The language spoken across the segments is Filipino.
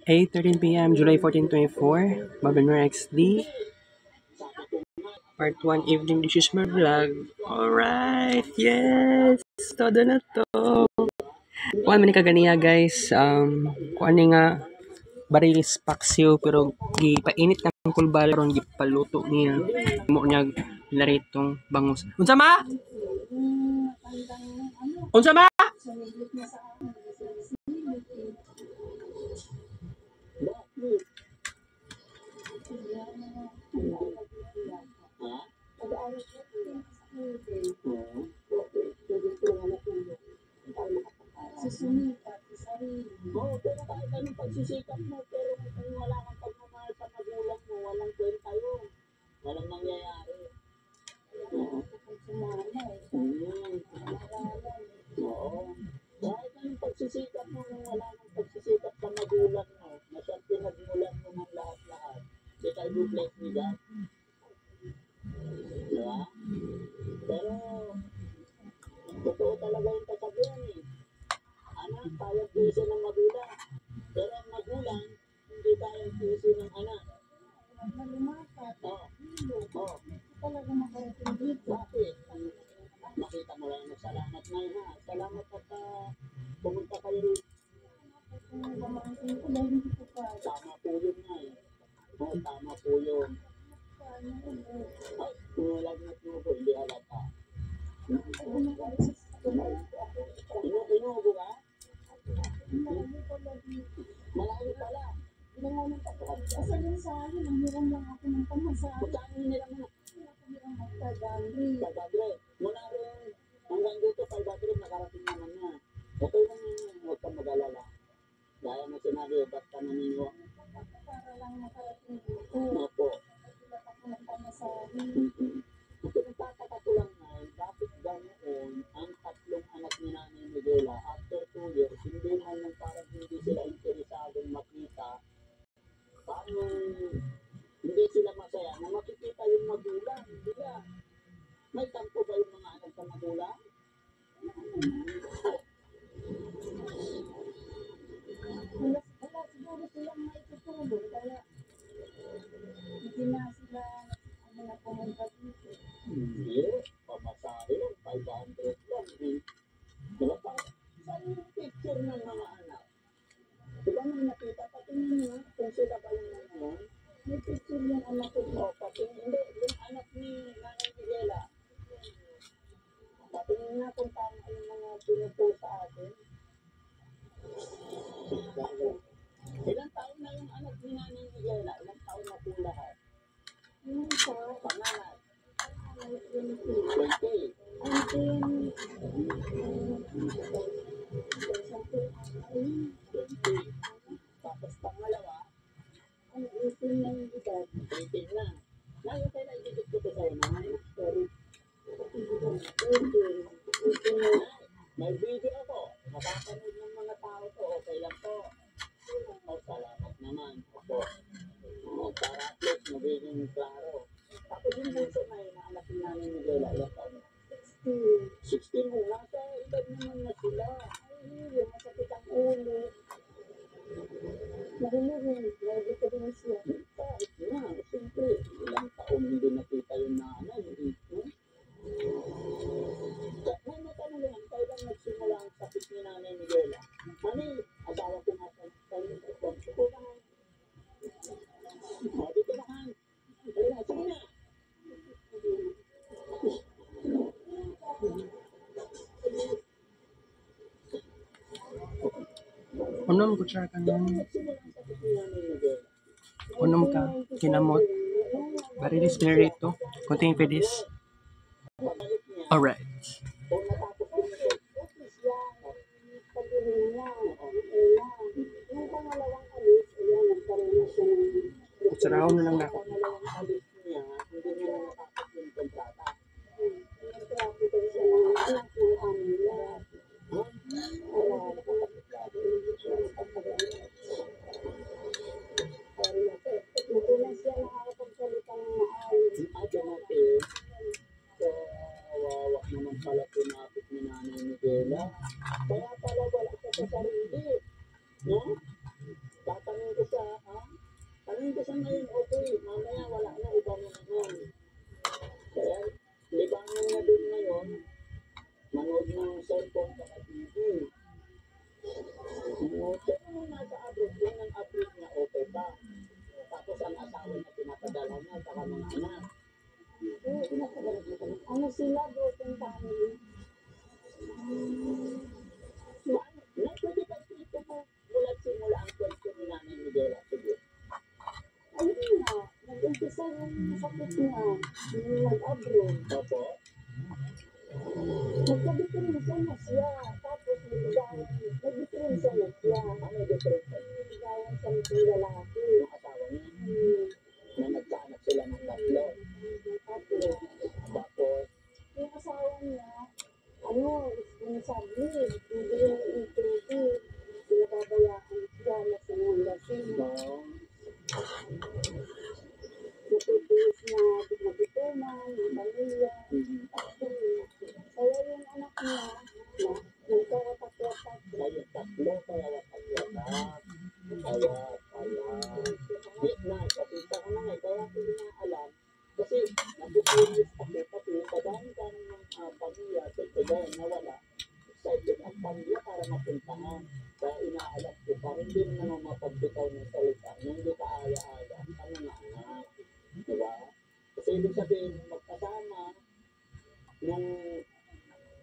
8:13 p.m. July 14, 24. Babenmer XD. Part 1 evening dishes my vlog. Alright, yes! Todo na to. Kuan man ni kaganiya guys. Kuan ni nga barilis paksiw pero gipainit ng kulbal ron gipaluto niya. Mo niya laritong bangus. Unsa ma? Unsa ma? Pero kahit anong pagsisikap mo, pero kung wala kang pagmamahal sa magulang mo, walang kwenta yun. Walang mangyayari. Oo. Kahit anong pagsisikap mo, kung wala kang pagsisikap sa magulang mo, na siyang pinagmulan mo ng lahat-lahat, di tayo bless ni God. Diba? Pero, totoo talaga yung kasabihan eh. Anak, kayang tuisin ng magulang. Pero ang magulang, hindi kayang tuisin ng anak. Talaga makarating dito. Bakit? Makita mo lang, salamat na yun ha. Salamat at pumunta kayo rin. Tama po yun nga eh. Tama po yun. Ay, kung walang natubo, hindi halata. Inuubo ka? Malayo pala. Kasi din sa akin, nanghiram lang ako ng pamasahe. Magkano hiniram mo? Nanghiram ako sa Gandhi. Pagdadre. Mula rin hanggang dito, pagdadre, nakarating naman na. Okay lang yun, huwag kang mag-alala. Gaya na sinabi, ba't ka naniniwa? Para lang makarating dito. Opo. Nagulat ako ng pamasahe. Kasi nagtataka ko lang na, bakit ganoon ang tatlong anak ni Nanay Miguela after 2 years, hindi man lang parang hindi sila interesadong makita, parang hindi sila masaya na makikita yung magulang. Hindi ba? May tampo ba yung mga anak sa magulang? Wala siguro silang maitutulog. Kaya hindi na sila na pumunta dito. Hindi. Pamasahe lang, 500 lang. Diba pa? Saan yung picture ng mga anak? Diba may nakita? Patingin nyo kung sila ba yung ano? May picture yung anak ko. O, patingin. Hindi, yung anak ni Nanay Miguela. Patingin nga kung tama yung mga pinupost sa atin. Ilang taon na yung anak ni Nanay Miguela? Ilang taon na po lahat? Yung isa, Pangalan? may 20. 20. And then, 20. Tapos pangalawa, ang isin ng edad. 18 na. Ngayon kaya naisip ko to sa'yo na sorry. May video ako. Nakapanood ng mga tao to. Okay lang po. Salamat naman. Opo. Para at least magiging klaro. Tapos yung bunso na yun, na anak ni Nanay Miguela, ilang taon na? 16 mo. Nasa edad naman na sila. Ay, masakit ang ulo. Nahuluhin. Lagi ko din siya. Kahit na, siyempre, ilang taon hindi nakita yung nanay. May matanong lang, kailan nagsimula ang sakit ni Nanay Miguela? Ano asawa ko nga sa ko na. Dito na Han. Halika, sige na. Unom ko siya kanang Nagsimula ang sakit ni Nanay Miguela. unom ka kinamot. Barilis nerito. Konting pedis. Pabalik niya, Alright. kung natapos din ito, Pagdating niya, okay lang. Yung pangalawang alis, ayan, nagkaroon na siya ng Sarahon na lang na ako. pangalawang alis niya, hindi niya na natapos yung kontrata. nagtrapo daw siya ng anak ng amin na wala, nakapagtrapo hindi siya nakapagtrapo. Hindi na siya nakakapagsalita ng maayos. Dumating, so, wawa naman pala pinapit ni Nanay Miguela. Kaya pala wala ka sa sarili. No? Tatanungin ko Tanong ko sa ngayon, okay, mamaya wala na, iba na naman. Kaya, libangan na din ngayon, manood ng cellphone sa TV. Kaya nung nasa abroad, yun ang abroad niya, okay pa. Tapos ang asawa niya, pinapadala niya, saka mga anak. Oo, pinapagalit mo kami. Ano sila, broken family? Pwede ba dito po mula simula ang kwento ni Nanay Miguela? Sige. Ayun nga, nag-umpisa yung sakit niya, yung nag-abroad. Opo. Nagka-diferensya na siya. Tapos nag-diferensya na siya. Ano yung difference? Niligawan sa isang lalaki. Yung asawa niya, na nagkaanak sila ng tatlo. Tapos, Yung asawa niya, sinasabi, hindi yung intindi. Pinababayaan siya na sinungasin. Natutulog na magituman, yung pamilya. Kaya yung anak niya, nagkakatakwatak. kayo tatlo, kaya watak-watak. Kaya pala. Di na, kapita ko na nga, kaya ko na alam. Kasi, nag-upulis ako, kasi kadami-dami ng pamilya, kaya nawala. Excited ang pamilya para mapuntahan. Kaya inaalam ko, parang hindi naman mapagbitaw ng salita. Nung hindi ka aya-aya, ano na anak. Diba? Kasi ibig sabihin, magkasama, nung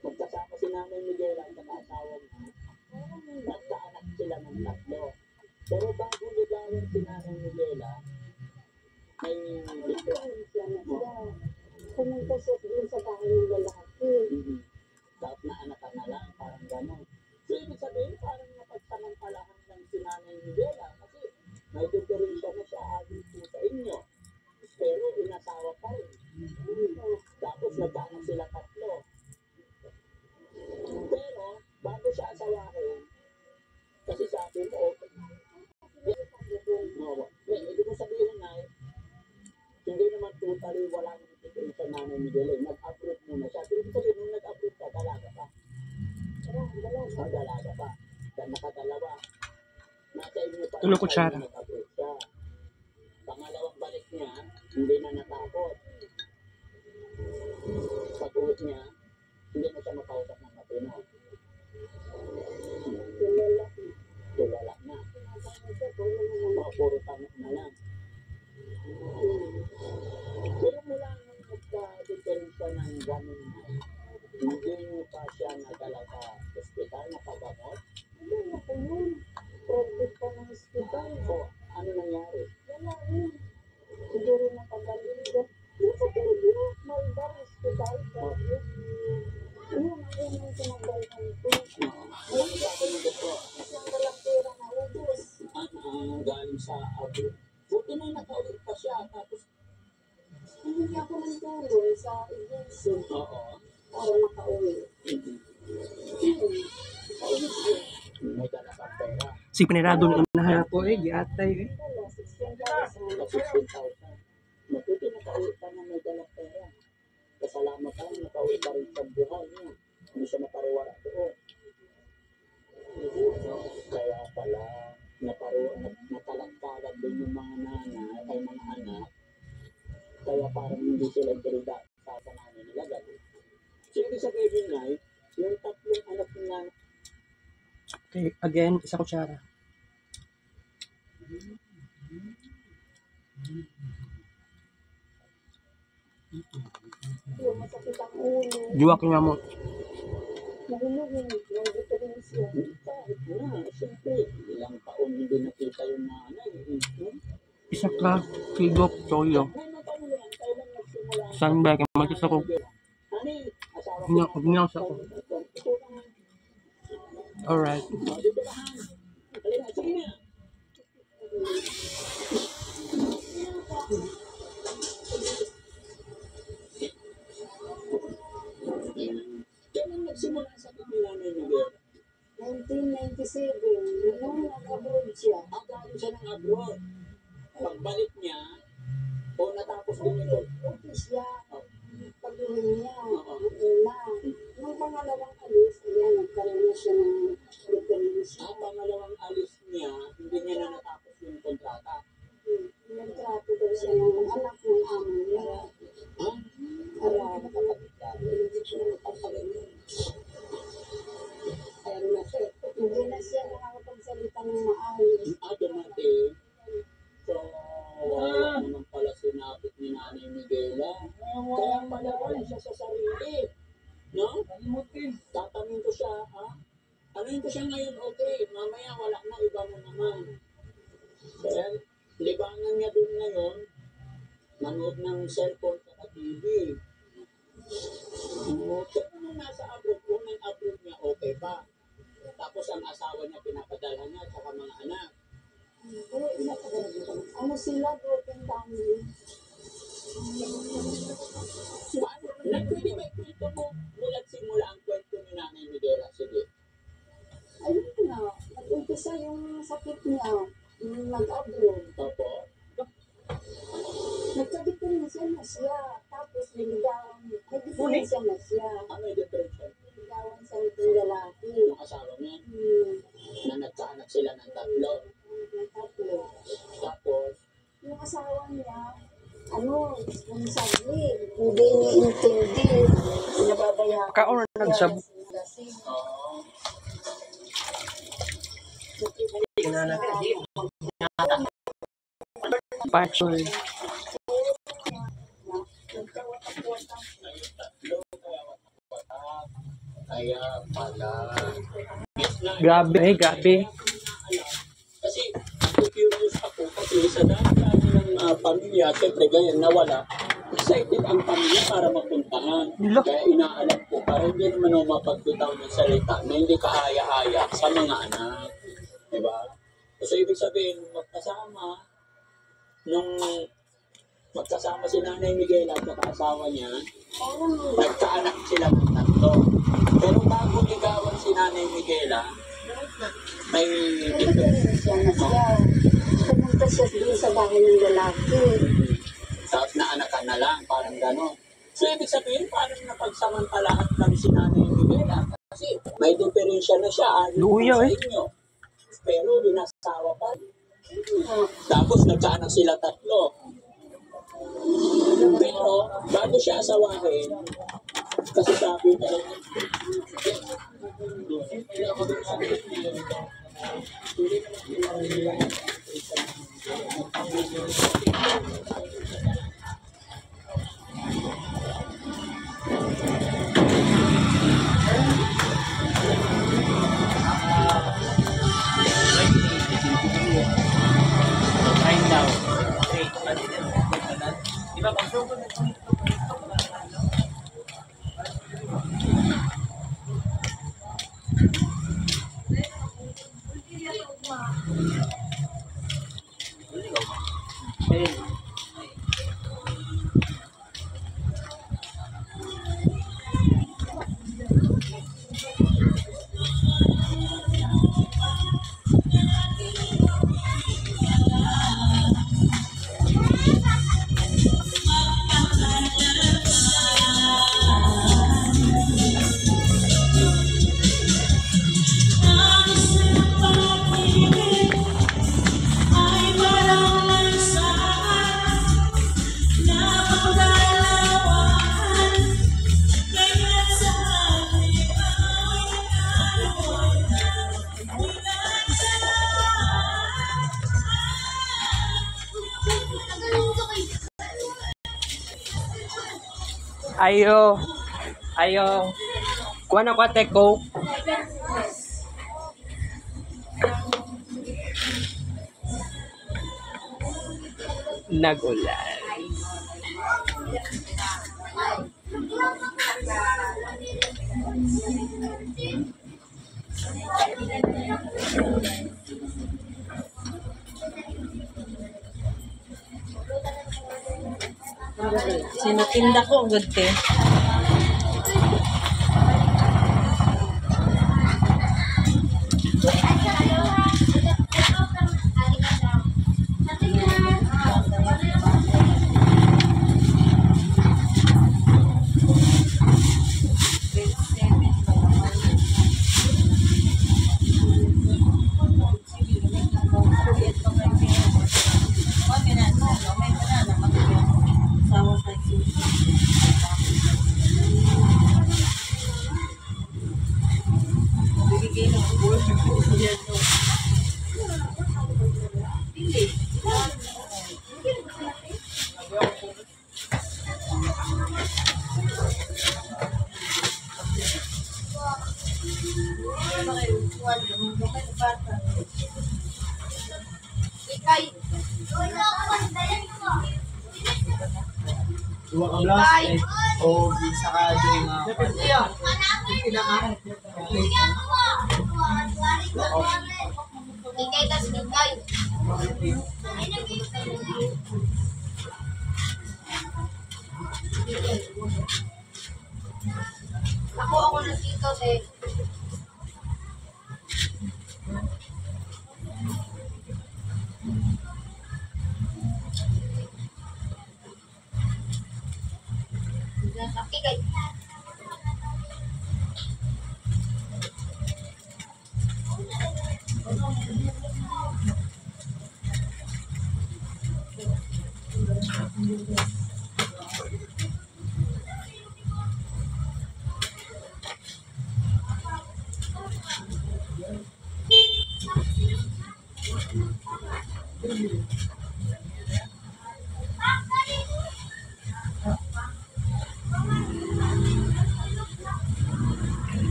magkasama si Nanay Miguela at asawa niya, nagkaanak sila ng tatlo. Pero bago ligawan si Nanay Miguela, may Diferensya na siya. Pumunta siya doon sa bahay ng lalaki. Tapos na anak na lang, parang gano'n. So, ibig sabihin, parang napagsamantalahan ng si Nanay Miguela kasi may diferensya na siya ayon po sa inyo. Pero inasawa pa rin. Tapos nagkaanak sila tatlo. Pero, bago siya asawahin, kasi sabi mo, okay. No, ibig ko sabihin na, hindi naman totally wala nang diferensya sa Nanay Miguela. Nag-upload muna siya. Pero ibig sabihin, nung nag-upload ka, dalaga pa. Dalaga pa. Nakadalawa. Nasa inyo pa. Tulong kutsara. Nag-upload siya. Pangalawang balik niya, hindi na natakot. Pag-uwi niya, hindi na siya makausap ng matino. Tulala na. Puro tanong na lang. Pero mula nung nagka-diferensya ng ganun na, hindi nyo pa siya nadala sa hospital na pagamot? Hindi na po yun. Private pa ng hospital. So, ano nangyari? Wala rin. Siguro nakagaling. Yung sa Pilipino, Malbar Hospital. Private. Yun ang sinagdalhan ko. Ano sabi ng doktor? Isang dalang pera na ubos. Galing sa abroad. Buti na nakauwi pa siya. Tapos, Hindi ako ng tulong sa agency oo. para makauwi. May dala sa pera. Si Pinarado na unahan po giatay eh. Wala, 16,000. Sa 16,000. Mabuti nakauwi pa na may dala pera. Pasalamat tayo, nakauwi pa rin sa buhay niya. Hindi siya napariwara doon. Kaya pala, natalagtalag din yung mga nanay ay mga anak. Kaya parang hindi sila dirida sa nanay nila gano'n. So, ibig sabihin nga, yung tatlong anak niya, Okay, again, isa kutsara. Yung masakit ang ulo. Juwak nga mo. Nahulugin. Yung diferensya. kahit na, siyempre, ilang taon hindi nakita yung nanay. Isa ka, sigok, toyo. May matanong yan, kailan nagsimula ang Saan ba? Kaya magkisa ko. Ani, asawa ko. Ginyaws ako. Alright. Dito na, Han. Halika, sige na. Kailan nagsimula sa Nanay Miguela? 1997, nung nag-abroad siya. Galing siya ng abroad. Pagbalik niya, o natapos din ito. Okay siya. Pag-uwi niya, una. Nung pangalawang alis, ayan, nagkaroon na siya ng diferensya. Ang pangalawang alis niya, hindi niya na natapos yung kontrata. naman. Kaya, libangan niya dun ngayon, manood ng cellphone at TV. Kaya nung nasa abroad, unang abroad niya, okay pa. Tapos ang asawa niya, pinapadala niya, at saka mga anak. Ano sila, broken family? Pwede ba ikwento mo mula't simula ang kwento ni Nanay Miguela? Sige. Ayun na, nag-umpisa yung sakit niya, yung nag-abroad. Opo. Nagka-diferensya na siya, tapos niligawan niya. May diferensya na siya. Ano yung depression? Niligawan sa itong lalaki. Yung asawa niya, na nagkaanak sila ng 3. Tatlo. Tapos, Yung asawa niya, kung sabi, hindi niya intindi. Nababayaan. Kaon na nagsab. Patchoy. kaya pala. Grabe, grabe. Kasi, curious ako kasi sa dami ng pamilya, siyempre ganyan nawala, excited ang pamilya para mapuntahan. Kaya inaalam ko, para hindi naman ako mapagbitaw ng salita na hindi kaaya-aya sa mga anak. Diba? So, ibig sabihin, magkasama si Nanay Miguela at asawa niya, nagkaanak sila ng 3. Pero bago ligawan si Nanay Miguela, may Diferensya na siya. Pumunta siya doon sa bahay ng lalaki. tapos naanakan na lang, parang gano'n. So, ibig sabihin, parang napagsamantalahan lang si Nanay Miguela. Kasi may diferensya na siya, Luya, sa inyo. Pero binasawa pa. Tapos nagkaanak sila 3. Pero bago siya asawahin, kasi sabi niya, Ayo. Kuha na ko ate Coke. Nagulan. Sinutinda ko, good te. Dua ka blas, o bisa ka din nga. Ikay tas ikay. Ako na dito, eh. Ikay.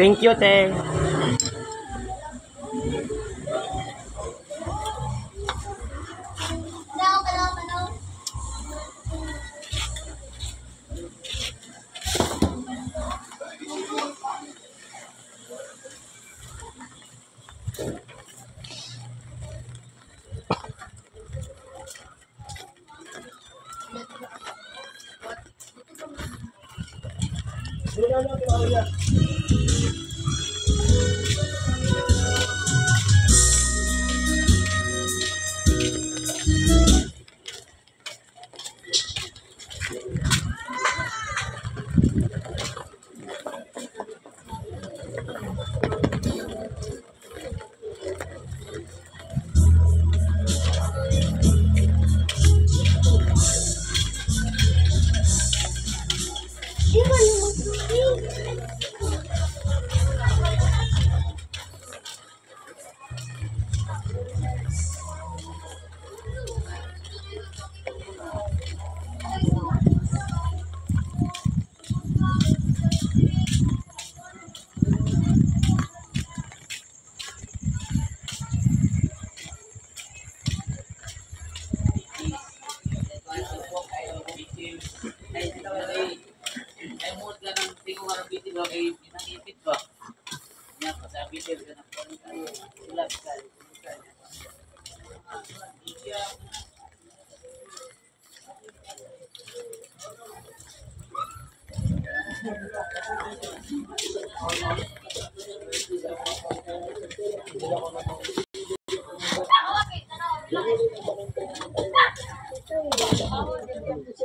Thank you, te.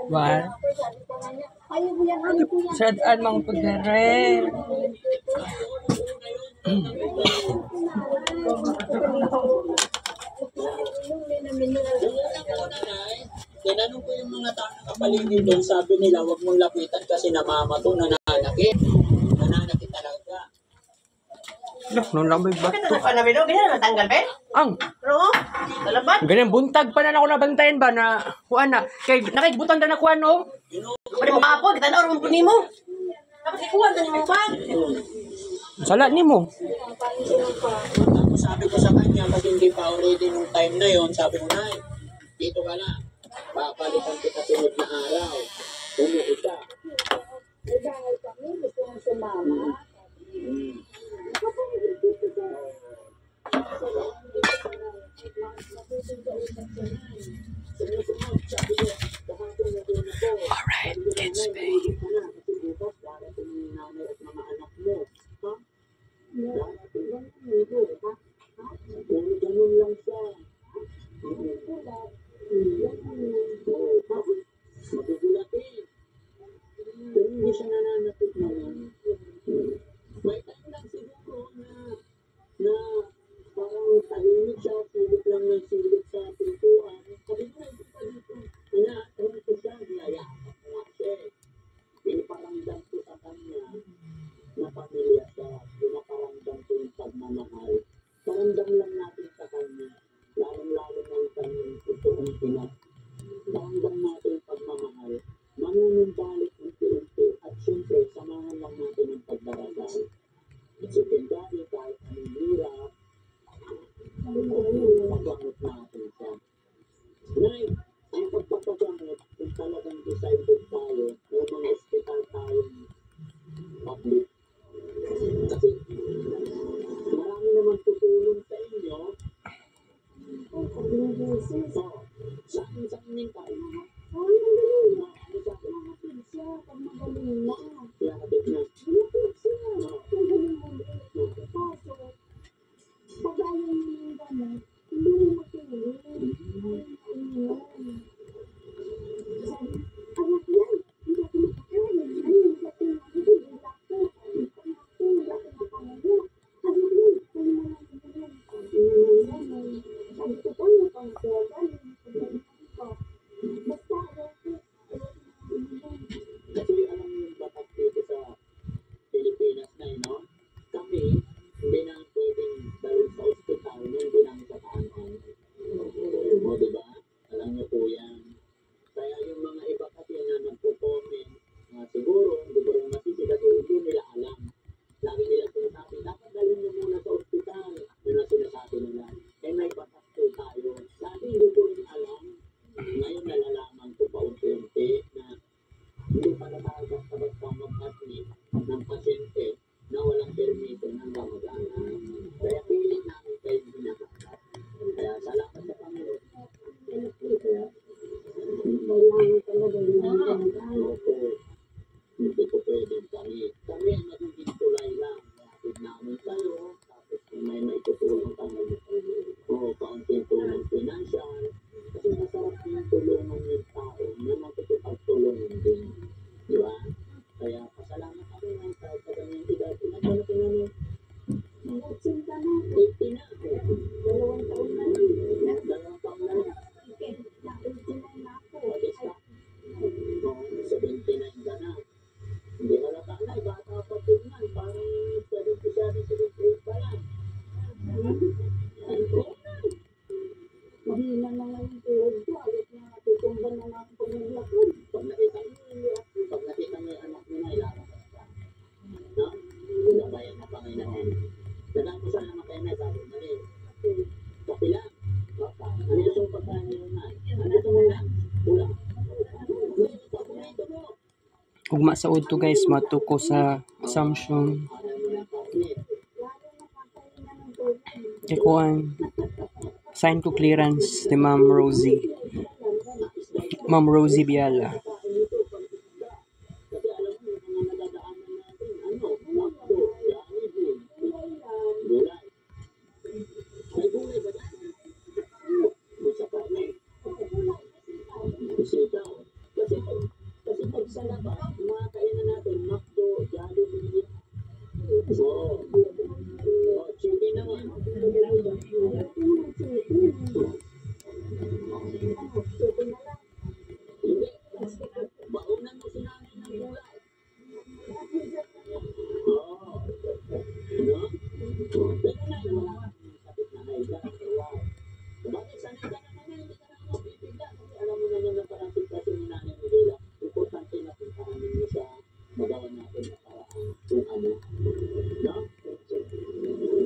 Wal. Sadaan mang pagdare. Tinanong ko yung mga nakapaligid doon, sabi nila, huwag mong lapitan kasi namamato, nananakit. Nananakit talaga. Loh, nung lang may bato. Ano na bilo? Ganyan matanggal, Ben? Ang, Oo. Talabat. ganyan buntag pa na ako nabantayan ba na kuan na. Kay nakikbutan na kuan no. Pwede mo kaapon. Kita na orong punin mo. Tapos ikuha na mo ba? Sala nimo. Tapos sabi ko sa kanya, pag hindi pa already nung time na yon, sabi ko na, dito ka na. Papalitan kita sunod na araw. Umuwi ka. Dahil kami gusto mong sumama. Alright, kids babe. Ganun lang siya. Magugulatin. Pero hindi siya nananakit naman. May time lang siguro na parang tahimik siya, silip lang ng silip sa pintuan. Sabi ko, hindi pa dito. Inaatawag ko siya, niyayakap ko nga siya. Hindi pa tayo, may mga hospital tayong public. Kasi marami naman tutulong sa inyo. So, saan din tayo? Ano sa akin? Kaya kapit na. Kasi alam mo yung batak dito sa Pilipinas na yun, no? Kami, hindi na pwedeng dalhin sa ospital, hindi namin sa kaano-ano. O, diba? Alam niyo po yan. Kaya yung mga iba kasi na nagpo-comment, siguro, hindi ko rin masisi kasi hindi nila alam. Lagi nila sinasabi, dapat dalhin niyo muna sa ospital. Yun ang sinasabi nila. Eh, may batak po tayo. Dati hindi ko rin alam. Ngayon nalalaman ko pa unti-unti na hindi pala tayo basta-basta mag-admit ng pasyente na walang permiso ng kamag-anak. Kaya pilit namin kayo binakasap. Kaya salamat sa Panginoon. Kaya Kailangan talaga yung opo, hindi ko pwede kami. Kami ang magiging tulay lang. Kapit namin kayo. Tapos kung may maitutulong kami, o kaunting tulong financial. Kasi masarap yung tulungan yung tao na makikipagtulungan din. Di ba? Kaya pasalamat kami ng kahit sa kanyang edad. Pinagbalaki namin. 80 na. 80 na. 2 taon na lang. 2 taon na lang. Alis ka. 79 ka na. Hindi halata na. Bata pa tignan. Parang 77 pa lang. Mahina na nga yung tuhod ko. Alit na tutumban na nga ako ng lakad. Pag nakita mo yung anak mo na ilalabas ka. No? Nabayan na Panginoon. Dadaan ko sana kayo na sabi na rin. Kapila. Ano yung pagkain nyo na? Ano ito mo na? Ulang. Papunito mo. Ugma sa udto guys, matuko sa Assumption. Ikuan, sign to clearance ni Ma'am Rosie. Ma'am Rosie Biala. Kasi alam mo yung mga nadadaanan natin, makdo, Jollibee, gulay. May gulay ba dyan? Sa karne. Sitaw. Kasi pag sa labas, mga kainan natin, makdo, Jollibee. Chicken naman. Hindi. Baunan mo si nanay ng gulay. No? Pero na yung mga sakit na high blood. Wow. Bakit sanay ka naman na hindi ka na mapipigla? Kasi alam mo na yung parang sitwasyon ni nanay Miguela. Importante na puntahan ninyo sa magawa natin na paraan kung ano. No?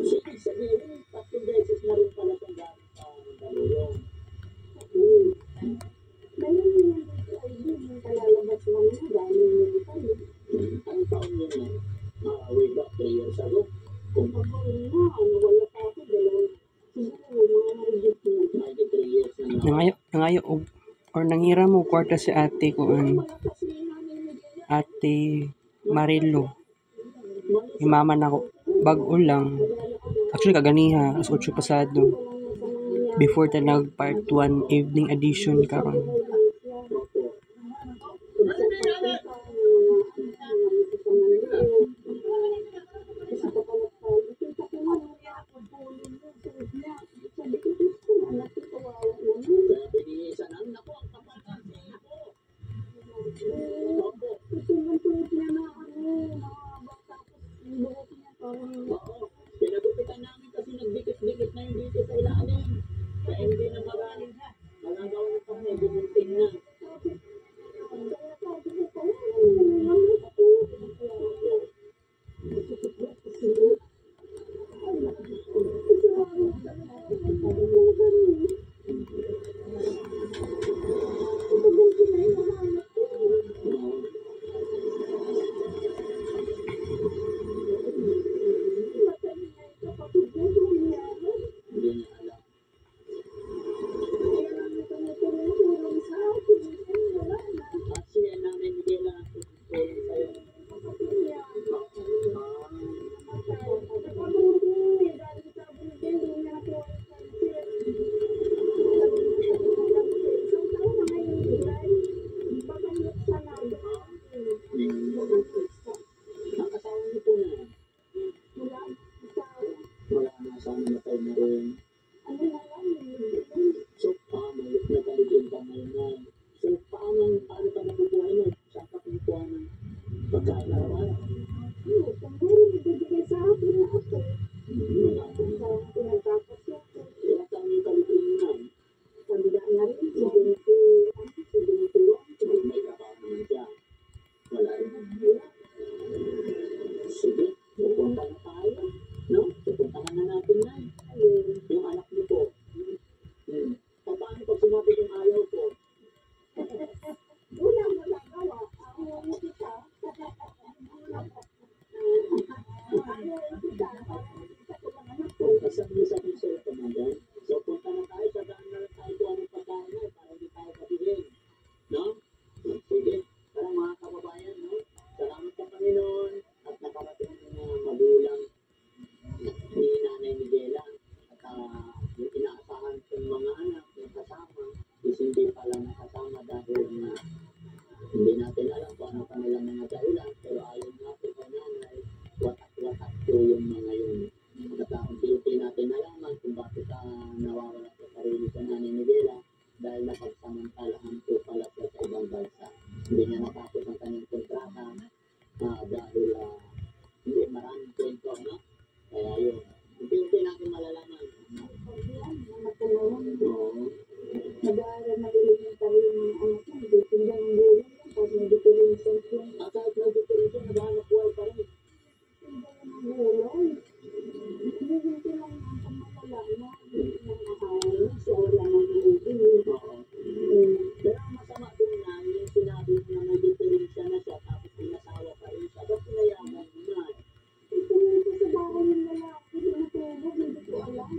Sige, sabihin, 3 beses na rin pala sa gamit sa dalulong. Ngayon yung dito ay yung kalalabas lang na galing yung tayo. Anong taon yun na? Way back 3 years ago. Kung Ako rin na, wala pa ako, siguro mga narigit na. 93 years na Nangayo or nangira mo kwarta si ate ko Kasi namin ate Marilo. Imama na ko bag-o lang. Actually kaganiha as 8 pasado. Before ta nag part 1 evening edition karon. kaya binihisan ang naku ang kapatid. Oo. Pinagupitan namin kasi nagdikit-dikit na yung dito sa ilalim. Kaya hindi na magagawa ng kami, binutin na. pagkain araw-araw. Kung meron ibibigay sa akin na ako, parang pinagpapasya ko. Ilang taon yung kalipin mo na? Tandaan na rin, 71. May trabaho naman siya. Wala rin. Sige, pupunta na tayo. No? Pupuntahan na natin na. Yung anak niyo po. Paano pag sinabi kong ayaw ko? Wala mo lang gawa. Ayaw mo kita. Kasama-sama sila tumagal. So, punta na tayo. Sadaan na lang tayo kung anong pagkain na para hindi tayo patigil. No? Sige. Parang mga kababayan, no? Salamat sa Panginoon at nakarating na magulang ni Nanay Miguela. At yung inaasahan kong mga anak na kasama is hindi pala nakasama dahil na hindi natin alam kung ano kanilang mga dahilan. Pero ayon nga po kay Nanay, watak-watak po yung mga yun. At unti-unti natin nalaman kung bakit nawawala sa sarili sa Nanay Miguela dahil napagsamantalahan po pala siya sa ibang bansa. Hindi niya natapos ang kanyang kontrata dahil hindi maraming kwento, no? Kaya yun, unti-unti natin malalaman. Oo. Nag-aaral na rin yung tayo ng mga anak ko. Hindi tinda ng gulong yan. Tapos may differential yun. At kahit nag-dito naghahanap buhay pa rin. Tinda ng gulong. Hindi din sila ang pamalala na. Hindi na nakahain. Siya wala nang gulong. Oo. Pero ang masama doon na yung sinabi na may diferensya na siya tapos pinasawa pa rin siya. Ba't pinayaman mo na? Ito nito sa bahay ng lalaki. Tinatulog. Hindi ko alam.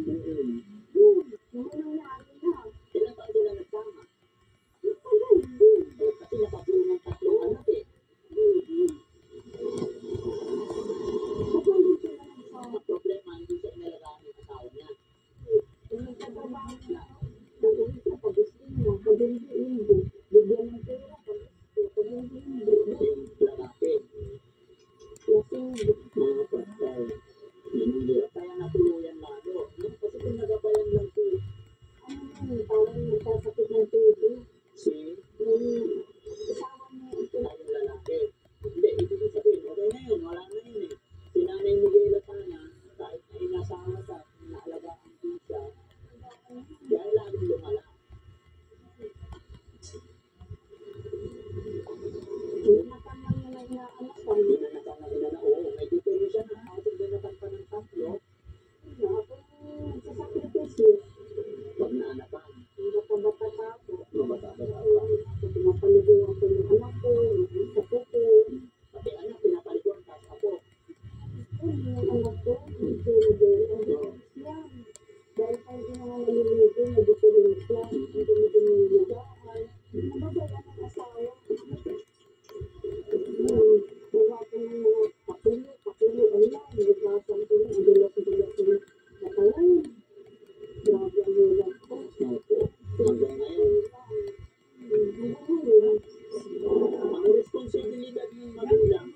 Naman nangyari na. Ilan taon sila nagsama? Matagal din. Kasi nakapuno ng tatlong anak eh. Matagal din sila nagsama. Ang problema, hindi siya inalagaan ng asawa niya. Nagtatrabaho siya. Dahil siya pag-gusto niya. Pag-hindi. Bigyan ng pera. Pag-hindi. Yung lalaki. Lasing. Mga patay. Hindi. Kaya natuluyan lalo. No? Kasi kung nagabayan lang po, Parang nagkasakit ng tubo. si Asawa niya ito. ay yung lalaki. Hindi, ibig sabihin, okay na yun, wala na yun eh. Si Nanay Miguela sana, kahit na inasama sa naalagaan din siya, dahil lalong lumala. Hindi na kanya na inaanakan. Hindi na nakangahina na, oo, may diferensya na, ako binakan pa ng tatlo, Nagsasakripisyo. pag naanakan, Bata-bata pa ako. mabata-bata pa. Pinapaligo ako ng anak ko. Sa puko. Pati anak, pinapaliguan, tapos ako. Hindi ng anak ko. Tulog. Yan. Dahil pa hindi naman naliligo. Nag-diferensya. Hindi nililigaan. Nabagayan ng asawa. Gawa ko ng mga pakulo. Ayan. Naglasan ko na. Dulot-dulot ko na. Natawan. Grabe ang hirap ko. Opo, hanggang ngayon. Ang responsibilidad ng magulang,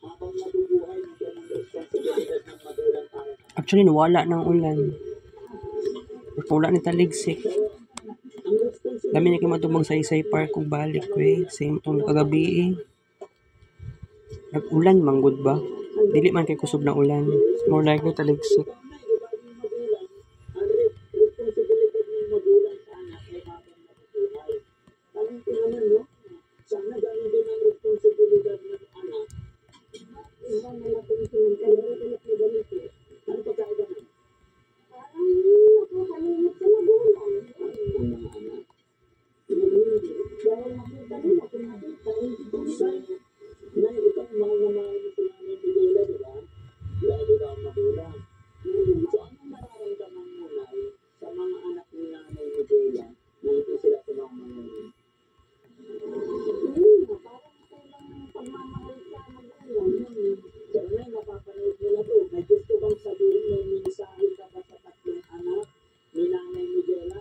habang nabubuhay, nandiyan ang responsibilidad ng magulang para sa Actually, nawala ng ulan. Wala ni taligsik. ang responsibilidad. Dami na kayo matubang sa Isay Park kung balik ko eh. Same itong kagabi eh. Nag-ulan, manggod ba? Dili man kay kusog na ulan. More likely taligsik. Ang responsibilidad ng magulang sa anak ay habang nabubuhay. Parang ito naman, no? Sana gano'n din ang responsibilidad ng anak. Iba na natin sinagkalit na ganito. Ano pagkaiba na? Parang nakakalimit sa magulang. Ang mga anak. Dahil nakita nila, pinakita, hindi ko nila. Nay, ikaw mahal na mahal mo si Nanay Miguela, di ba? Dahil ikaw ang magulang. So, anong nararamdaman mo, Nay, sa mga anak ni Nanay Miguela na hindi sila sumama ngayon? Parang kailang pagmamahal sa magulang. Pero Nay, napapanood nila to. May gusto bang sabihin, may mensahe ka ba sa tatlong anak ni Nanay Miguela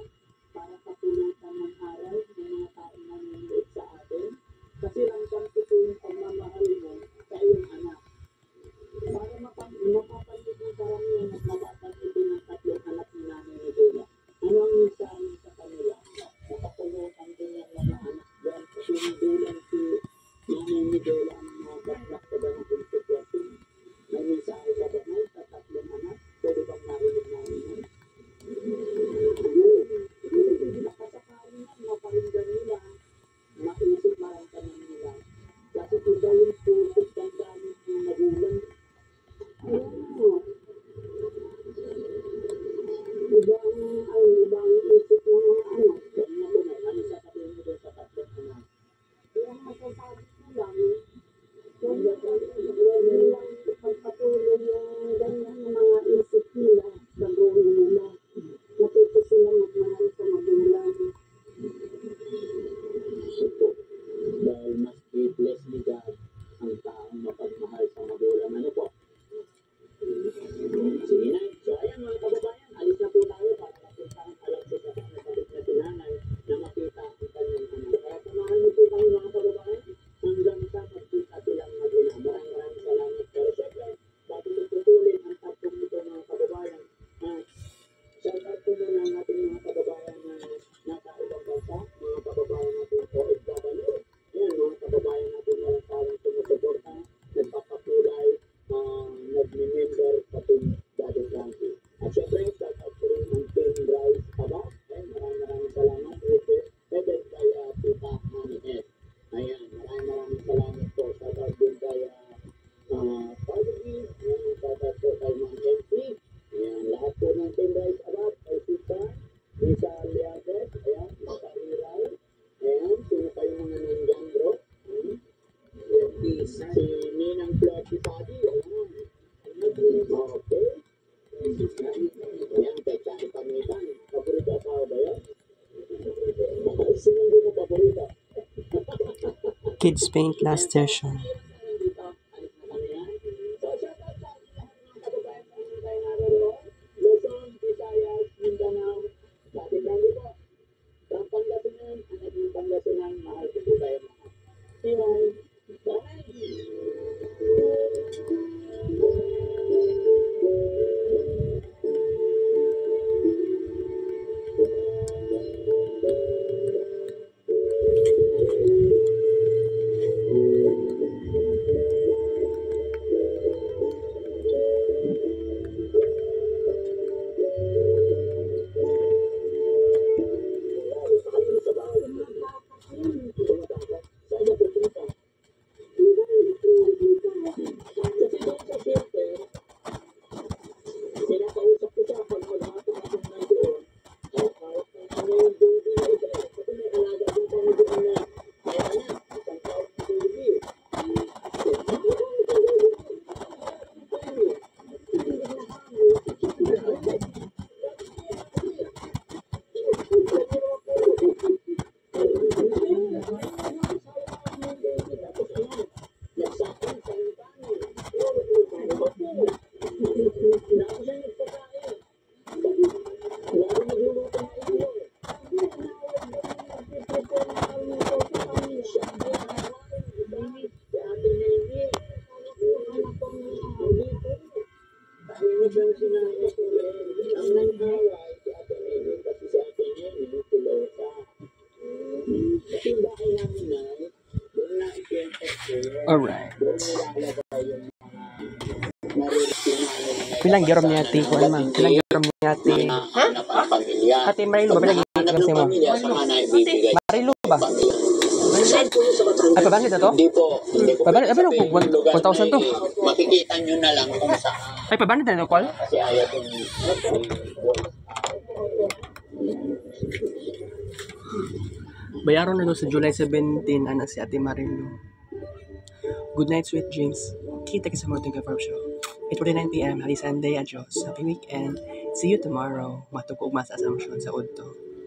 para kapulutan ng aral ng mga taong nanonood sa atin? Kasi ramdam ko po dahil mas bless ni God ang taong mapagmahal sa magulang. Ano po? Sige na. So ayan mga kababayan, alis na po tayo para mapunta ang alam sa nakabit na si nanay na makita ang kanyang anak. Kaya samahan niyo po kami mga kababayan hanggang sa magkita silang mag-ina. Maraming salamat. Pero syempre, bago tutulin ang tatlong ito mga kababayan, shout out po muna ang ating mga kababayan na nasa ibang bansa, mga kababayan natin OFW. Ayan, mga kababayan natin walang parang sumusuporta, nagpapapulay, nag-member sa Team Daddy Frankie. At syempre, shout out po rin ang Team Bryce Abad. Maraming salamat. Headed by Tita Mami S. Ayan, maraming salamat po. Shout out din kay Paggi, shout out po kay Ma'am MC. Ayan, lahat po ng Team Bryce Abad, kay Tita, Lisa Aliages, ayan, Mata Iray. Ayan, sino pa yung mga nandiyan bro? Si Ninang Flirty Padi, ayan. Okay. Ayan, kay Chani Pamitan. Paborito asawa ba yan? Sino hindi mo paborito? Kids Paint last session. Luzon, Visayas, Mindanao, dati kami po. Ang Pangasinan, anak ng Pangasinan, mahal ko po kayo mga. Siway, Alright. Pilang girom niya ati, kuan man. Pilang girom niya ati. Ati Marilu ba pilang girom mo? Marilu ba? Ay, pabangit na to? Hindi po. Pabangit, ano ko? 1,000 to? Makikita nyo na lang kung saan. Ay, pabangit na to, Kual? Kasi ayaw kong Bayaron na to sa July 17, anak si Ate Marilu. Good night, sweet dreams. Kita ka sa Mountain Confirm Show. 8:49 p.m. Happy Sunday, adios. Happy weekend. See you tomorrow. Matukog mas assumption sa Udto.